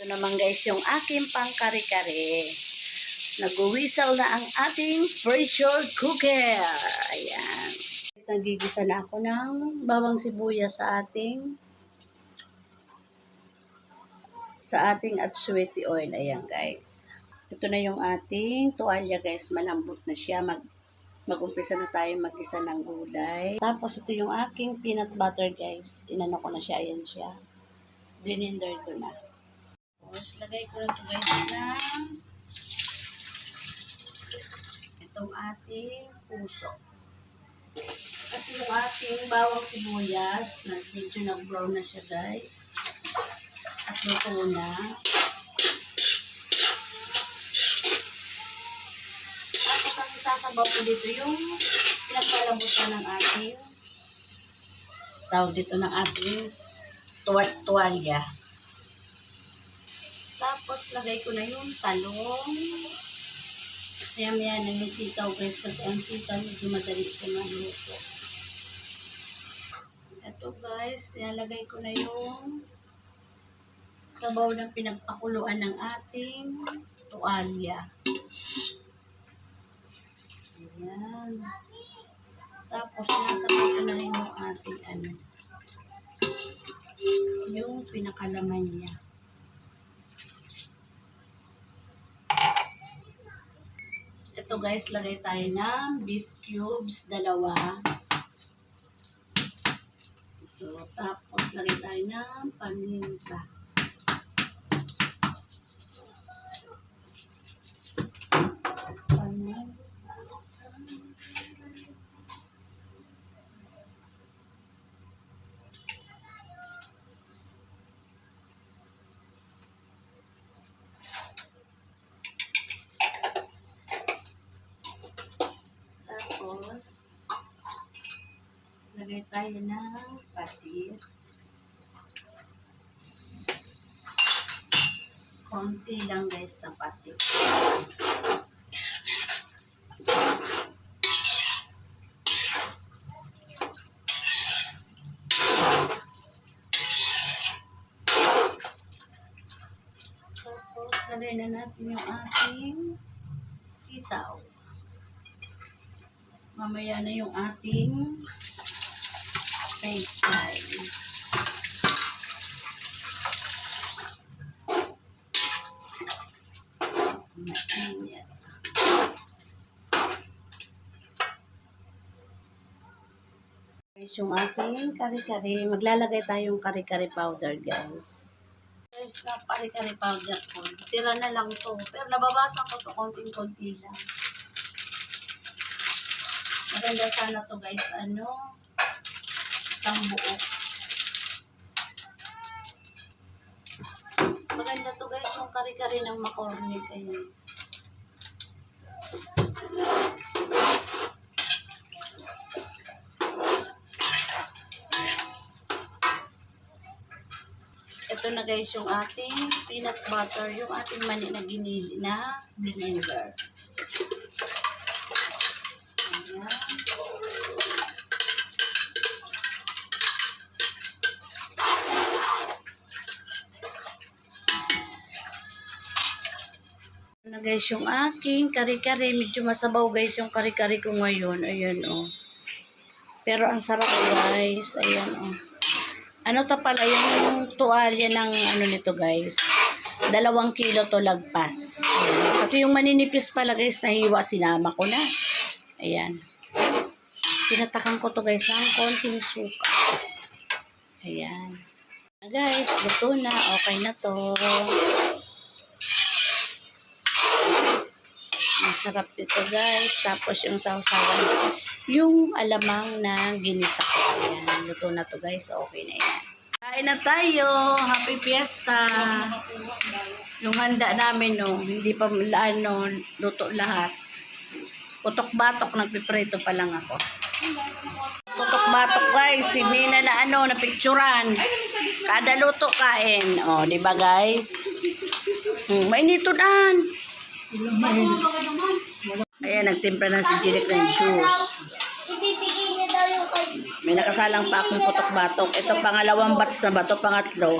naman guys yung aking pang kare-kare. Nag-whistle na ang ating pressure cooker. Ayan. Nagigisa na ako ng bawang sibuyas sa ating atsuete oil. Ayan guys. Ito na yung ating tuwalya guys. Malambot na siya. Mag-umpisa na tayo mag-isa ng gulay. Tapos ito yung aking peanut butter guys. Inano ko na siya. Ayan siya. Blender ko na. Tapos lagay ko na ito guys na itong ating puso. Kasi yung ating bawang sibuyas, medyo nag-brown na siya guys. At luto na. Tapos ang isasabaw ko dito yung pinagpalambutan ng ating tawag dito ng ating tuwalya. Tapos lagay ko na yung talong. Maya-maya na yung sitaw guys kasi ang sitaw medyo madali ito maluto. Ito guys, nilalagay ko na yung sabaw ng pinagpakuluan ng ating tuwalya. Ayan. Tapos nasabaw ko na rin yung ating yung pinakalaman niya. Ito guys, lagay tayo ng beef cubes, 2. Ito, tapos lagay tayo ng paminta. Tapos, lagay tayo ng patis. Konti lang guys na patis. Tapos, lagay na natin yung ating sitaw. Mamaya na yung ating french fry. Mainit. Guys, yung ating kare-kare, maglalagay tayong kare-kare powder guys. Guys, na kare-kare powder ko. Tira na lang to. Pero nababasan ko to konting-konti lang. Maganda sana to guys, isang buo. Maganda to guys, yung kare-kare ng macaroni kayo. Ito na guys yung ating peanut butter, yung ating mani na ginili na blender. Na guys yung aking kare-kare, medyo masabaw guys yung kare-kare ko ngayon. Ayan pero ang sarap guys. Ayan to pala yung tuwalya ng nito guys, 2 kilo to lagpas. Ayan. Ito yung maninipis pala guys, nahiwa, sinama ko na. Ayan, tinatakan ko to guys ng konting suka. Ayan guys, luto na, okay na to. Masarap ito guys. Tapos yung sausawan, yung alamang na ginisa ko. Ayan, luto na to guys. Okay na yan. Kain na tayo. Happy Fiesta. Yung handa namin hindi pa luto lahat. Putok-batok, nagpiprito pa lang ako. Putok-batok guys. Hindi na napicturan. Kada luto kain. Di ba guys? Mainitunan. Ayan, nagtimpla na si Jirik ng juice. May nakasalang pa akong putok-batok. Ito, pangalawang batch na ba ito? Pangatlo.